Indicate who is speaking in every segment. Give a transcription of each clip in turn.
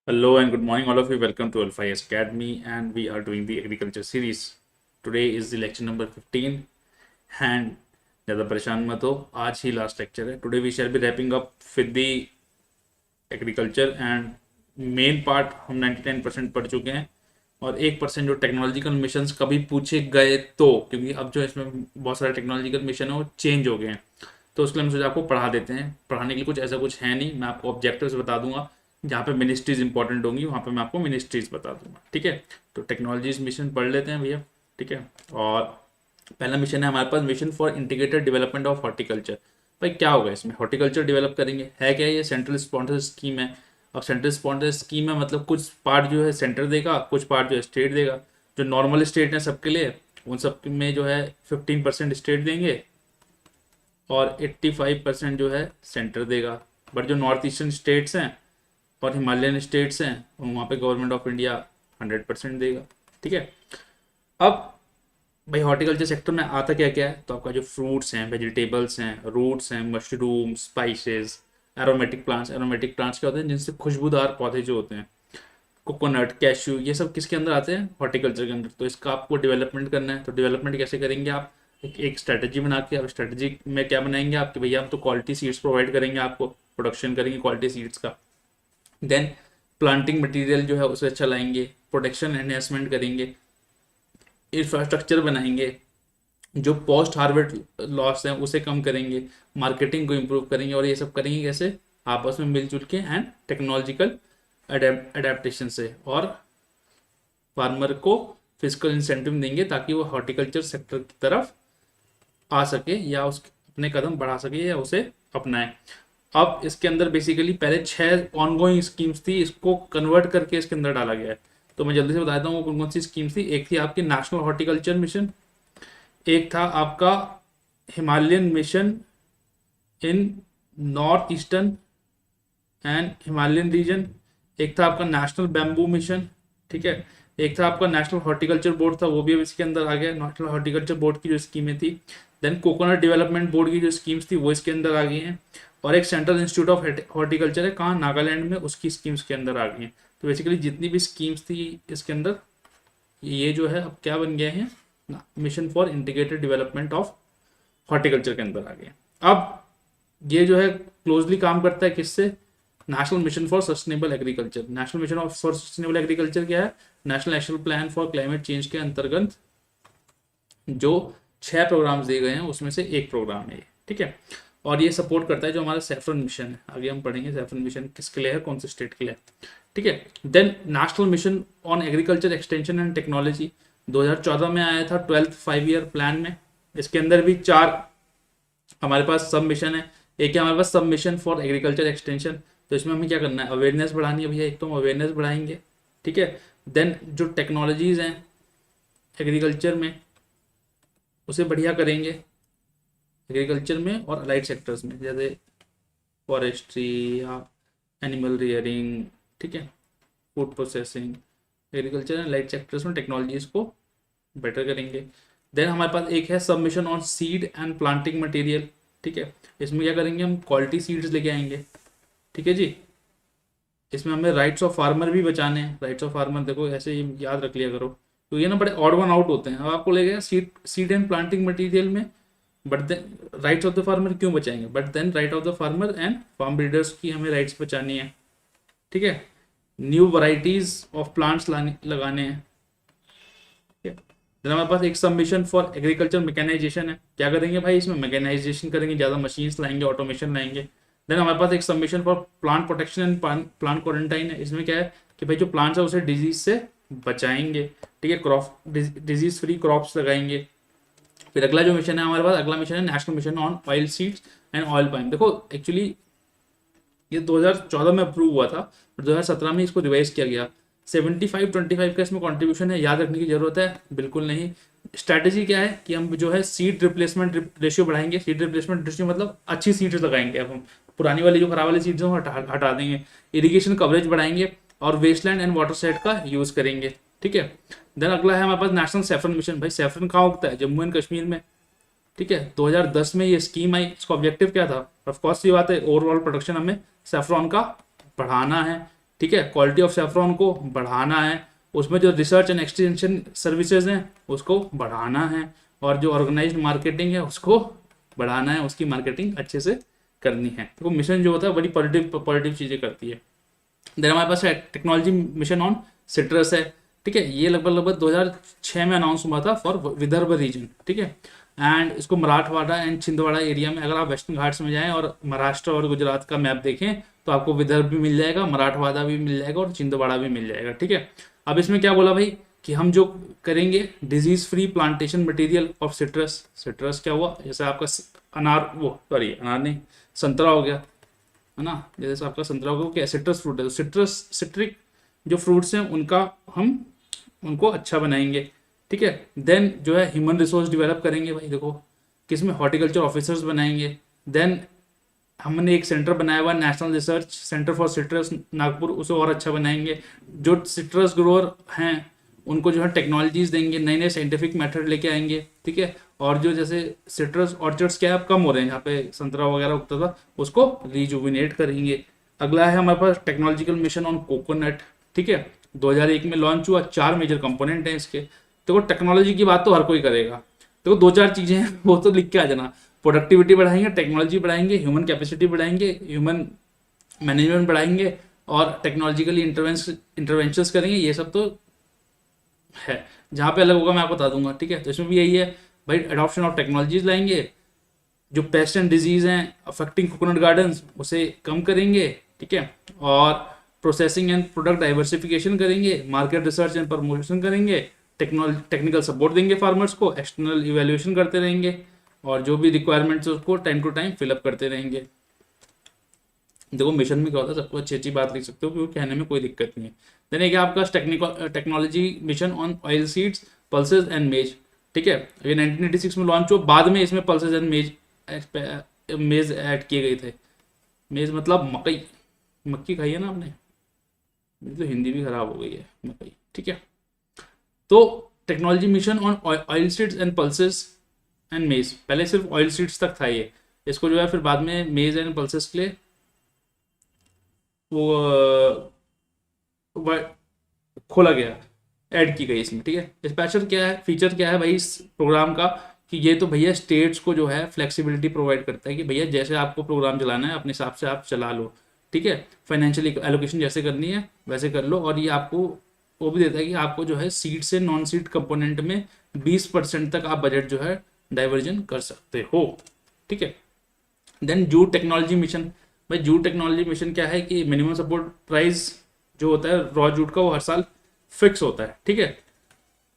Speaker 1: Hello and good morning, all of you. Welcome to Alpha Academy, and we are doing the agriculture series. Today is the lecture number 15, and ज़्यादा परेशान मत हो, आज ही last lecture है. Today we shall be wrapping up with the agriculture and main part हम 99% पढ़ चुके हैं और 1% जो टेक्नोलॉजिकल मिशंस कभी पूछे गए तो, क्योंकि अब जो इसमें बहुत सारे टेक्नोलॉजिकल मिशन है वो चेंज हो गए हैं, तो उसके लिए हम सोचा आपको पढ़ा देते हैं. पढ़ाने के लिए कुछ ऐसा कुछ है नहीं, मैं आपको ऑब्जेक्टिव्स बता दूंगा. जहाँ पे मिनिस्ट्रीज इंपॉर्टेंट होंगी वहाँ पे मैं आपको मिनिस्ट्रीज बता दूंगा. ठीक है, तो टेक्नोलॉजीज मिशन पढ़ लेते हैं भैया. ठीक है, और पहला मिशन है हमारे पास, mission for integrated development of horticulture. भाई क्या होगा इसमें, हॉर्टिकल्चर डेवलप करेंगे. है क्या, ये सेंट्रल स्पॉन्सर स्कीम है. अब सेंट्रल स्पॉन्सर स्कीम है मतलब कुछ पार्ट जो है सेंटर देगा, कुछ पार्ट जो है स्टेट देगा. जो नॉर्मल स्टेट है सबके लिए, उन सब में जो है 15% स्टेट देंगे और 85% जो है सेंटर देगा. बट जो नॉर्थ ईस्टर्न स्टेट्स हैं और हिमालयन स्टेट्स हैं वहाँ पे गवर्नमेंट ऑफ इंडिया 100% देगा. ठीक है, अब भाई हॉर्टिकल्चर सेक्टर में आता क्या क्या है, तो आपका जो फ्रूट्स हैं, वेजिटेबल्स हैं, रूट्स हैं, mushroom, spices, aromatic plants. Aromatic plants क्या होते हैं, जिनसे खुशबूदार पौधे जो होते हैं, कोकोनट, कैश्यू, ये सब किसके अंदर आते हैं, हॉर्टिकल्चर के अंदर. तो इसका आपको डेवलपमेंट करना है. तो डेवलपमेंट कैसे करेंगे आप, एक स्ट्रेटजी बना के. अब स्ट्रेटजी में क्या बनाएंगे आपके भैया, हम तो क्वालिटी सीड्स प्रोवाइड करेंगे आपको, प्रोडक्शन करेंगे क्वालिटी सीड्स का. देन प्लांटिंग मटेरियल जो है उसे अच्छा लाएंगे, प्रोटेक्शन एनहेंसमेंट करेंगे, इंफ्रास्ट्रक्चर बनाएंगे, जो पोस्ट हार्वेस्ट लॉस है उसे कम करेंगे, मार्केटिंग को इम्प्रूव करेंगे. और ये सब करेंगे कैसे, आपस में मिलजुल के एंड टेक्नोलॉजिकल अडेप्टेशन से. और फार्मर को फिजिकल इंसेंटिव देंगे ताकि वो हॉर्टिकल्चर सेक्टर की तरफ आ सके या उस अपने कदम बढ़ा सके या उसे अपनाए. अब इसके अंदर बेसिकली पहले 6 ऑनगोइंग स्कीम्स थी, इसको कन्वर्ट करके इसके अंदर डाला गया है. तो मैं जल्दी से बता देता हूँ वो कौन कौन सी स्कीम्स थी. एक थी आपकी नेशनल हॉर्टिकल्चर मिशन, एक था आपका Himalayan mission in north eastern and Himalayan region, एक था आपका नेशनल बैम्बू मिशन. ठीक है, एक था आपका नेशनल हॉर्टिकल्चर बोर्ड था, वो भी अब इसके अंदर आ गया. नेशनल हॉर्टिकल्चर बोर्ड की जो स्कीमें थी, देन कोकोनट डेवलपमेंट बोर्ड की जो स्कीम्स थी वो इसके अंदर आ गई हैं. और एक सेंट्रल इंस्टीट्यूट ऑफ हॉर्टिकल्चर है कहाँ, नागालैंड में, उसकी स्कीम्स के अंदर आ गई हैं. तो बेसिकली जितनी भी स्कीम्स थी इसके अंदर, ये जो है अब क्या बन गए हैं, mission for integrated development of horticulture के अंदर आ गए. अब ये जो है क्लोजली काम करता है किससे, national mission for sustainable agriculture. National mission for sustainable agriculture क्या है, national action plan for climate change के अंतर्गत जो 6 प्रोग्राम्स दिए गए हैं उसमें से एक प्रोग्राम है ये. ठीक है, और ये सपोर्ट करता है जो हमारा सैफरन मिशन है. आगे हम पढ़ेंगे सैफरन मिशन किसके लिए है, कौन से स्टेट के लिए. ठीक है, then national mission on agriculture extension and technology 2014 में आया था 12th 5 ईयर प्लान में. इसके अंदर भी 4 हमारे पास सब मिशन है. एक है हमारे पास सब मिशन फॉर एग्रीकल्चर एक्सटेंशन, तो इसमें हमें क्या करना है, अवेयरनेस बढ़ानी है भैया. एक तो हम अवेयरनेस बढ़ाएंगे. ठीक है, देन जो टेक्नोलॉजीज हैं एग्रीकल्चर में उसे बढ़िया करेंगे एग्रीकल्चर में और अलाइड सेक्टर्स में, जैसे फॉरेस्ट्री या एनिमल रियरिंग. ठीक है, food processing, agriculture and allied sectors में टेक्नोलॉजीज को बेटर करेंगे. देन हमारे पास एक है submission on seed and planting material. ठीक है, इसमें क्या करेंगे, हम क्वालिटी सीड्स लेके आएंगे. ठीक है जी, इसमें हमें राइट्स ऑफ फार्मर भी बचाने हैं. राइट्स ऑफ फार्मर देखो ऐसे ही याद रख लिया करो, तो ये ना बड़े ऑड वन आउट होते हैं. अब आपको लगेगा सीड एंड प्लांटिंग मटेरियल में, but then rights of the farmer क्यों बचाएंगे, but then right of the farmer and farm breeders की हमें राइट्स बचानी है. ठीक है, न्यू वराइटीज ऑफ प्लांट्स लगाने हैं. ठीक है, देन हमारे पास एक सबमिशन फॉर एग्रीकल्चर मैकेनाइजेशन है. क्या करेंगे भाई, इसमें मैकेनाइजेशन करेंगे, ज़्यादा मशीन्स लाएंगे, ऑटोमेशन लाएंगे. देन हमारे पास एक submission for plant protection and plant quarantine है. इसमें क्या है कि भाई जो प्लांट्स है उसे डिजीज से बचाएंगे. ठीक है, क्रॉप डिजीज फ्री क्रॉप्स लगाएंगे. फिर अगला जो मिशन है हमारे पास, अगला मिशन है national mission on oil seeds and oil palm. देखो एक्चुअली ये 2014 में अप्रूव हुआ था, 2017 में इसको रिवाइज किया गया. 75-25 का इसमें कंट्रीब्यूशन है, याद रखने की जरूरत है बिल्कुल नहीं. स्ट्रैटेजी क्या है कि हम जो है सीड रिप्लेसमेंट रेशियो बढ़ाएंगे. सीड रिप्लेसमेंट रेशियो मतलब अच्छी सीड्स लगाएंगे. अब हम पुरानी वाली जो खराब वाली सीड्स हैं हटा देंगे. इरिगेशन कवरेज बढ़ाएंगे और वेस्टलैंड एंड वाटर सेट का यूज करेंगे. ठीक है, देन अगला है हमारे पास नेशनल सैफरन मिशन. भाई सैफरन कहाँ उगता है, जम्मू एंड कश्मीर में. ठीक है, 2010 में ये स्कीम आई. इसका ऑब्जेक्टिव क्या था, ऑफ कोर्स ये बात है, ओवरऑल प्रोडक्शन हमें सैफरॉन का बढ़ाना है. ठीक है। क्वालिटी ऑफ सेफ्रॉन को बढ़ाना है, उसमें जो रिसर्च एंड एक्सटेंशन सर्विसेज हैं उसको बढ़ाना है, और जो ऑर्गेनाइज्ड मार्केटिंग है उसको बढ़ाना है, उसकी मार्केटिंग अच्छे से करनी है। तो मिशन जो होता है बड़ी पॉजिटिव चीज़ें करती है। देन हमारे पास है टेक्नोलॉजी मिशन ऑन सिट्रस है, ठीक है। ये लगभग 2006 में अनाउंस हुआ था फॉर विदर्भ रीजन, ठीक है। एंड इसको मराठवाड़ा एंड छिंदवाड़ा एरिया में, अगर आप वेस्टर्न घाट्स में जाएं और महाराष्ट्र और गुजरात का मैप देखें तो आपको विदर्भ भी मिल जाएगा, मराठवाड़ा भी मिल जाएगा और छिंदवाड़ा भी मिल जाएगा, ठीक है। अब इसमें क्या बोला भाई कि हम जो करेंगे disease free plantation material of citrus. Citrus क्या हुआ, जैसे आपका अनार, वो सॉरी अनार नहीं, संतरा हो गया, है ना। जैसे आपका संतरा हो गया, क्या सिट्रस फ्रूट है, तो सिट्रिक जो फ्रूट्स हैं उनका हम उनको अच्छा बनाएंगे, ठीक है। देन जो है ह्यूमन रिसोर्स डेवलप करेंगे भाई, देखो किसमें, हॉर्टिकल्चर ऑफिसर्स बनाएंगे। देन हमने एक सेंटर बनाया हुआ national research centre for citrus Nagpur, उसे और अच्छा बनाएंगे। जो सिट्रस ग्रोअर हैं उनको जो है टेक्नोलॉजीज देंगे, नए नए साइंटिफिक मेथड लेके आएंगे, ठीक है। और जो जैसे सिट्रस ऑर्चर्ड्स क्या अब कम हो रहे हैं, जहाँ पे संतरा वगैरह उगता था उसको रिजुविनेट करेंगे। अगला है हमारे पास टेक्नोलॉजिकल मिशन ऑन कोकोनट, ठीक है। 2001 में लॉन्च हुआ, 4 मेजर कंपोनेंट हैं इसके। देखो टेक्नोलॉजी की बात तो हर कोई करेगा, देखो 2-4 चीजें हैं वो तो लिख के आ जाना, प्रोडक्टिविटी बढ़ाएंगे, टेक्नोलॉजी बढ़ाएंगे, ह्यूमन कैपेसिटी बढ़ाएंगे, ह्यूमन मैनेजमेंट बढ़ाएंगे, और टेक्नोलॉजिकली इंटरवेंशंस करेंगे, ये सब तो है। जहाँ पे अलग होगा मैं आपको बता दूंगा, ठीक है। तो इसमें भी यही है भाई, एडॉप्शन ऑफ टेक्नोलॉजीज लाएंगे, जो पेस्ट एंड डिजीज हैं अफेक्टिंग कोकोनट गार्डन्स उसे कम करेंगे, ठीक है। और प्रोसेसिंग एंड प्रोडक्ट डाइवर्सिफिकेशन करेंगे, मार्केट रिसर्च एंड प्रमोशन करेंगे, टेक्निकल सपोर्ट देंगे फार्मर्स को, एक्सटर्नल इवेल्युएशन करते रहेंगे, और जो भी रिक्वायरमेंट्स है उसको टाइम टू टाइम फिलअप करते रहेंगे। देखो मिशन में क्या होता है, सबको अच्छी अच्छी बात लिख सकते हो क्योंकि कहने में कोई दिक्कत नहीं है। देन एक आपका technology mission on oil seeds pulses and मेज, ठीक है। ये 1986 में लॉन्च हुआ, बाद में इसमें पल्सेस एंड मेज ऐड किए गए थे। मेज मतलब मकई, मक्की खाई है ना आपने, मेरी तो हिंदी भी खराब हो गई है, मकई, ठीक है। तो technology mission on oil seeds and pulses and मेज, पहले सिर्फ ऑयल सीड्स तक था ये, इसको जो है फिर बाद में मेज एंड पल्सेस के लिए वो खोला गया, ऐड की गई इसमें, ठीक है। स्पेशल क्या है, फीचर क्या है भाई इस प्रोग्राम का, कि ये तो भैया स्टेट्स को जो है फ्लेक्सिबिलिटी प्रोवाइड करता है कि भैया जैसे आपको प्रोग्राम चलाना है अपने हिसाब से आप चला लो, ठीक है। फाइनेंशियल एलोकेशन जैसे करनी है वैसे कर लो, और ये आपको वो भी देता है कि आपको जो है सीड से नॉन सीड कंपोनेंट में 20% तक आप बजट जो है डाइवर्जन कर सकते हो, ठीक है। देन जूट टेक्नोलॉजी मिशन, भाई जूट टेक्नोलॉजी मिशन क्या है कि मिनिमम सपोर्ट प्राइस जो होता है रॉ जूट का वो हर साल फिक्स होता है, ठीक है।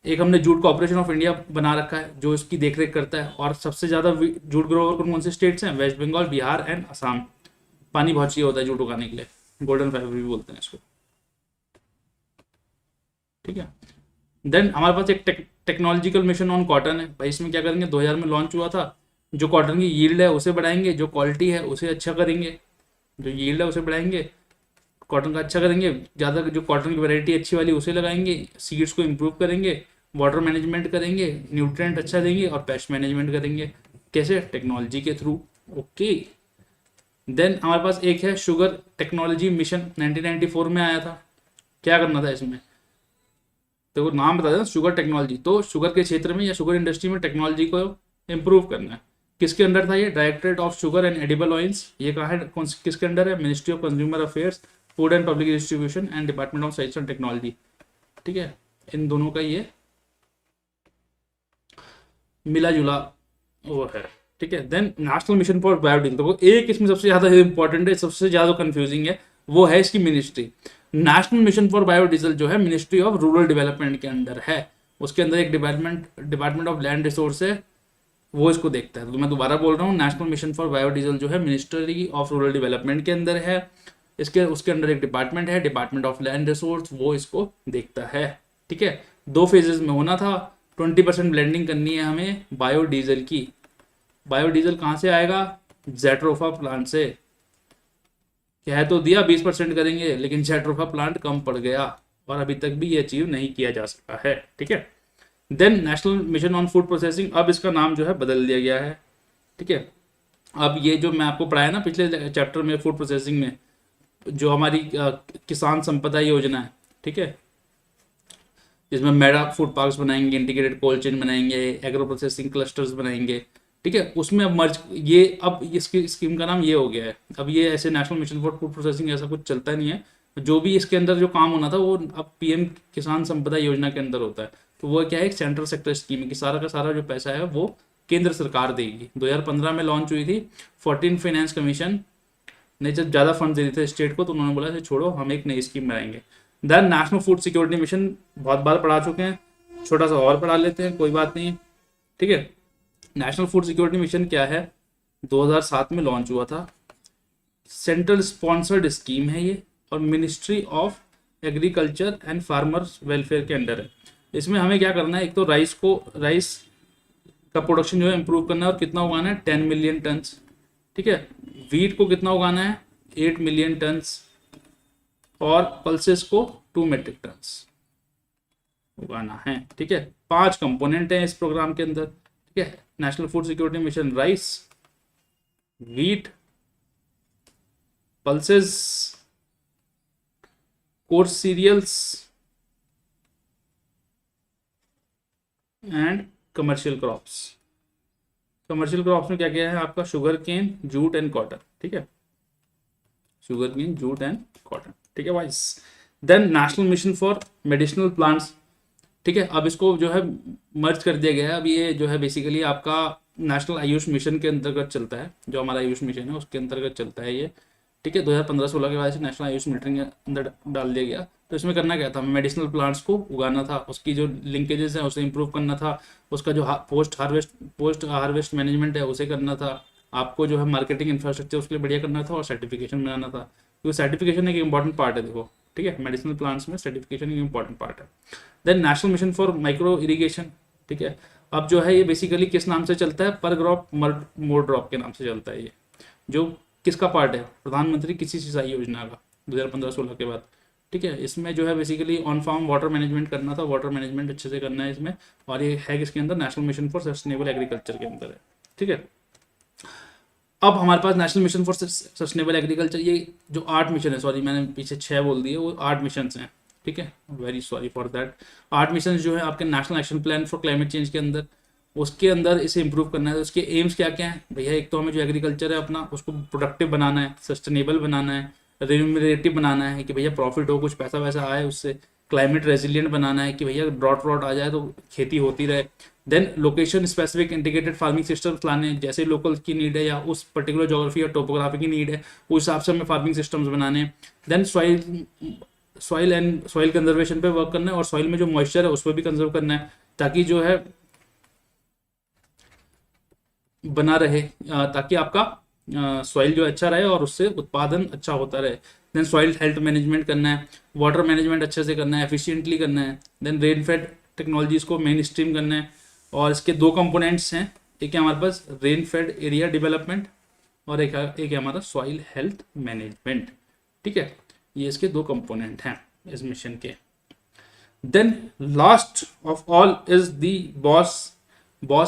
Speaker 1: एक हमने जूट कॉर्पोरेशन ऑफ इंडिया बना रखा है जो इसकी देखरेख करता है, और सबसे ज़्यादा जूट ग्रोवर कौन कौन से स्टेट्स हैं, वेस्ट बंगाल, बिहार एंड असम। पानी बहुत चाहिए होता है जूट उगाने के लिए, गोल्डन फाइबर भी बोलते हैं इसको, ठीक है। देन हमारे पास एक टेक्नोलॉजिकल मिशन ऑन कॉटन है, भाई इसमें क्या करेंगे, 2000 में लॉन्च हुआ था, जो कॉटन की यील्ड है उसे बढ़ाएंगे, जो क्वालिटी है उसे अच्छा करेंगे, जो यील्ड है उसे बढ़ाएंगे, कॉटन का अच्छा करेंगे, ज़्यादा जो कॉटन की वैरायटी अच्छी वाली उसे लगाएंगे, सीड्स को इम्प्रूव करेंगे, वाटर मैनेजमेंट करेंगे, न्यूट्रिएंट अच्छा देंगे, और पेस्ट मैनेजमेंट करेंगे, कैसे, टेक्नोलॉजी के थ्रू, ओके। देन हमारे पास एक है शुगर टेक्नोलॉजी मिशन, 1994 में आया था। क्या करना था इसमें, तो नाम बता देना, शुगर टेक्नोलॉजी, तो शुगर के क्षेत्र में या शुगर इंडस्ट्री में टेक्नोलॉजी को इम्प्रूव करना है। किसके अंडर था ये, directorate of sugar and edible oils, ये कहा है किसके अंडर है, ministry of consumer affairs, food and public distribution and department of science and technology, ठीक है। इन दोनों का ये मिला जुला वो है, ठीक है। Then national mission for biodiesel, तो एक इसमें सबसे ज्यादा इंपॉर्टेंट है, सबसे ज्यादा कंफ्यूजिंग है, वो है इसकी ministry. National mission for biodiesel जो है मिनिस्ट्री ऑफ रूरल डेवलपमेंट के अंदर है, उसके अंदर एक डिपार्टमेंट ऑफ लैंड रिसोर्स है, वो इसको देखता है। तो मैं दोबारा बोल रहा हूँ, नेशनल मिशन फॉर बायोडीजल जो है मिनिस्ट्री ऑफ रूरल डेवलपमेंट के अंदर है, इसके उसके अंदर एक डिपार्टमेंट है, डिपार्टमेंट ऑफ लैंड रिसोर्स, वो इसको देखता है, ठीक है। 2 फेजेस में होना था, 20% ब्लेंडिंग करनी है हमें बायोडीजल की। बायोडीजल कहाँ से आएगा, जेट्रोफा प्लांट से, कह तो दिया 20% करेंगे, लेकिन जेट्रोफा प्लांट कम पड़ गया और अभी तक भी ये अचीव नहीं किया जा सका है, ठीक है। Then national mission on food processing, अब इसका नाम जो है बदल दिया गया है, ठीक है। अब ये जो मैं आपको पढ़ाया ना पिछले चैप्टर में फूड प्रोसेसिंग में, जो हमारी किसान संपदा योजना है, ठीक है, जिसमें मेगा फूड पार्क्स बनाएंगे, इंटीग्रेटेड कोल्ड चेन बनाएंगे, एग्रो प्रोसेसिंग क्लस्टर्स बनाएंगे, ठीक है, उसमें अब मर्ज ये अब इसकी स्कीम का नाम ये हो गया है। अब ये ऐसे national mission for food processing ऐसा कुछ चलता नहीं है, जो भी इसके अंदर जो काम होना था वो अब पीएम किसान संपदा योजना के अंदर होता है। तो वो क्या है, एक सेंट्रल सेक्टर स्कीम है कि सारा का सारा जो पैसा है वो केंद्र सरकार देगी। 2015 में लॉन्च हुई थी। 14 फाइनेंस कमीशन ने जब ज़्यादा फंड दे दिए थे स्टेट को, तो उन्होंने बोला छोड़ो, हम एक नई स्कीम बनाएंगे। Then national food security mission बहुत बार पढ़ा चुके हैं, छोटा सा और पढ़ा लेते हैं, कोई बात नहीं, ठीक है। नेशनल फूड सिक्योरिटी मिशन क्या है, 2007 में लॉन्च हुआ था। सेंट्रल स्पॉन्सर्ड स्कीम है ये, और ministry of agriculture and farmers welfare के अंडर है। इसमें हमें क्या करना है, एक तो राइस का प्रोडक्शन जो है इंप्रूव करना है, और कितना उगाना है, 10 मिलियन टन्स, ठीक है। वीट को कितना उगाना है, 8 मिलियन टन्स, और पल्सेस को 2 मेट्रिक टन्स उगाना है, ठीक है। 5 कंपोनेंट हैं इस प्रोग्राम के अंदर, ठीक है। National food security mission, rice, wheat, pulses, coarse cereals and commercial crops. Commercial crops में क्या क्या है आपका, sugar cane, jute and cotton, ठीक है, sugar cane, jute and cotton, ठीक है वाइस। Then national mission for medicinal plants, ठीक है। अब इसको जो है मर्ज कर दिया गया है। अब ये जो है बेसिकली आपका नेशनल आयुष मिशन के अंतर्गत चलता है, जो हमारा आयुष मिशन है उसके अंतर्गत चलता है ये, ठीक है। 2015-16 के बाद से नेशनल आयुष मिशन के अंदर डाल दिया गया। तो इसमें करना क्या था, मेडिसिनल प्लांट्स को उगाना था, उसकी जो लिंकेजेस हैं उसे इंप्रूव करना था, उसका जो पोस्ट हार्वेस्ट मैनेजमेंट है उसे करना था, आपको जो है मार्केटिंग इंफ्रास्ट्रक्चर उसके लिए बढ़िया करना था, और सर्टिफिकेशन बनाना था, क्योंकि सर्टिफिकेशन एक इंपॉर्टेंट पार्ट है, देखो, ठीक है। मेडिसिनल प्लांट्स में सर्टिफिकेशन एक इंपॉर्टेंट पार्ट है। Then national mission for micro irrigation, ठीक है। अब जो है ये बेसिकली किस नाम से चलता है, पर क्रॉप मोर ड्रॉप के नाम से चलता है ये, जो किसका पार्ट है, प्रधानमंत्री कृषि सिंचाई योजना का, 2015-16 के बाद, ठीक है। इसमें जो है basically on farm water management करना था, वाटर मैनेजमेंट अच्छे से करना है इसमें, और ये है किसके अंदर, national mission for sustainable agriculture के अंदर है, ठीक है। अब हमारे पास national mission for sustainable agriculture, ये जो 8 मिशन है, सॉरी मैंने पीछे 6 बोल दिए, वो 8 मिशन हैं, ठीक है, very sorry for that. 8 mission जो है आपके national action plan for climate change के अंदर, उसके अंदर इसे इंप्रूव करना है। तो उसके एम्स क्या क्या है भैया, एक तो हमें जो एग्रीकल्चर है अपना उसको प्रोडक्टिव बनाना है, सस्टेनेबल बनाना है, रिम्यूनरेटिव बनाना है कि भैया प्रॉफिट हो, कुछ पैसा वैसा आए उससे, क्लाइमेट रेजिलिएंट बनाना है कि भैया ड्रॉट आ जाए तो खेती होती रहे। Then location specific integrated farming systems लाने, जैसे लोकल की नीड है या उस पर्टिकुलर जोग्राफी या टोपोग्राफी की नीड है उस हिसाब से हमें फार्मिंग सिस्टम्स बनाने। देन सॉइल कंजर्वेशन पे वर्क करना है, और सॉइल में जो मॉइस्चर है उस पर भी कंजर्व करना है, ताकि जो है बना रहे, ताकि आपका सॉइल जो अच्छा रहे और उससे उत्पादन अच्छा होता रहे। देन सॉइल हेल्थ मैनेजमेंट करना है, वाटर मैनेजमेंट अच्छे से करना है, एफिशिएंटली करना है। देन रेन फेड टेक्नोलॉजीज को मेन स्ट्रीम करना है, और इसके 2 कंपोनेंट्स हैं, एक है हमारे पास रेन फेड एरिया डेवलपमेंट, और एक है हमारा सॉइल हेल्थ मैनेजमेंट, ठीक है। ये इसके 2 कंपोनेंट हैं इस मिशन के। Then last of all is the boss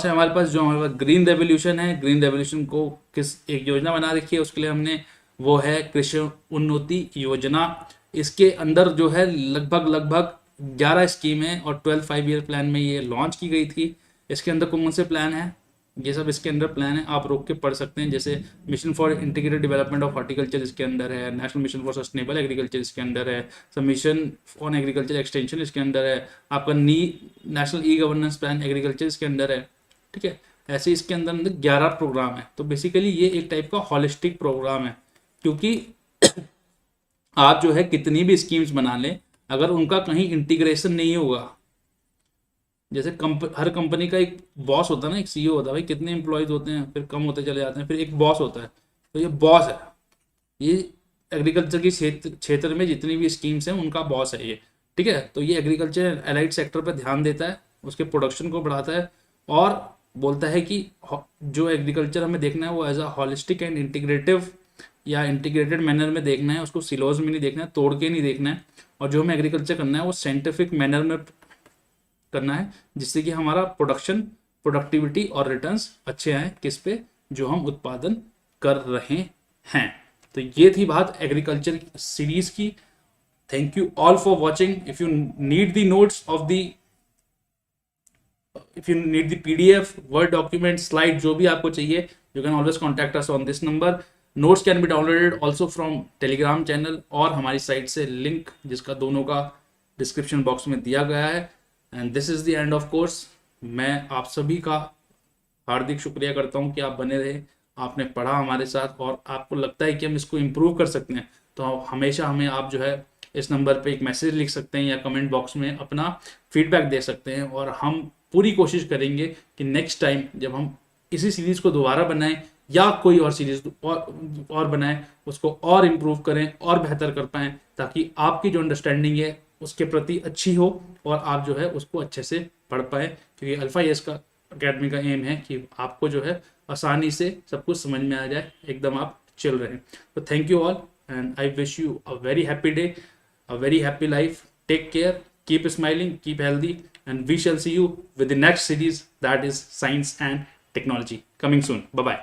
Speaker 1: है हमारे पास, जो हमारे पास ग्रीन रेवोल्यूशन है। ग्रीन रेवोल्यूशन को किस एक योजना बना रखी है उसके लिए हमने, वो है कृषि उन्नति योजना। इसके अंदर जो है लगभग 11 स्कीम है, और 12 5 ईयर प्लान में ये लॉन्च की गई थी। इसके अंदर कौन से प्लान है, ये सब इसके अंदर प्लान है, आप रोक के पढ़ सकते हैं। जैसे mission for integrated development of horticulture इसके अंदर है, national mission for sustainable agriculture इसके अंदर है, सब मिशन ऑन एग्रीकल्चर एक्सटेंशन इसके अंदर है, आपका national e governance plan agriculture इसके अंदर है, ठीक है। ऐसे इसके अंदर 11 प्रोग्राम है। तो बेसिकली ये एक टाइप का हॉलिस्टिक प्रोग्राम है, क्योंकि आप जो है कितनी भी स्कीम्स बना लें, अगर उनका कहीं इंटीग्रेशन नहीं होगा, जैसे हर कंपनी का एक बॉस होता है ना, एक सीईओ होता है, भाई कितने एम्प्लॉयज होते हैं, फिर कम होते चले जाते हैं, फिर एक बॉस होता है। तो ये बॉस है, ये एग्रीकल्चर की क्षेत्र में जितनी भी स्कीम्स हैं उनका बॉस है ये, ठीक है। तो ये एग्रीकल्चर एलाइड सेक्टर पर ध्यान देता है, उसके प्रोडक्शन को बढ़ाता है, और बोलता है कि जो एग्रीकल्चर हमें देखना है वो as a holistic and integrative या इंटीग्रेटेड मैनर में देखना है, उसको सिलोज में नहीं देखना है, तोड़ के नहीं देखना है, और जो हमें एग्रीकल्चर करना है वो साइंटिफिक मैनर में करना है, जिससे कि हमारा प्रोडक्टिविटी और रिटर्न्स अच्छे आए, किस पे, जो हम उत्पादन कर रहे हैं, तो ये थी बात एग्रीकल्चर सीरीज की। Thank you all for watching. If you need the notes of the, if you need the PDF, Word document, slide, जो भी आपको चाहिए, you can always contact us on this number. Notes can be downloaded also from Telegram channel और हमारी site से link, जिसका दोनों का डिस्क्रिप्शन बॉक्स में दिया गया है। And this is the end of course. मैं आप सभी का हार्दिक शुक्रिया करता हूँ कि आप बने रहे, आपने पढ़ा हमारे साथ, और आपको लगता है कि हम इसको इम्प्रूव कर सकते हैं तो हमेशा हमें आप जो है इस नंबर पे एक मैसेज लिख सकते हैं या कमेंट बॉक्स में अपना फीडबैक दे सकते हैं, और हम पूरी कोशिश करेंगे कि नेक्स्ट टाइम जब हम इसी सीरीज़ को दोबारा बनाएं या कोई और सीरीज और बनाएं, उसको और इम्प्रूव करें और बेहतर कर पाएँ, ताकि आपकी जो अंडरस्टैंडिंग है उसके प्रति अच्छी हो और आप जो है उसको अच्छे से पढ़ पाएँ। क्योंकि अल्फा यस का अकेडमी का एम है कि आपको जो है आसानी से सब कुछ समझ में आ जाए, एकदम आप चल रहे हैं। तो thank you all and I wish you a very happy day, a very happy life. Take care, keep smiling, keep healthy, and we shall see you with the next series, that is science and technology, coming soon. Bye bye.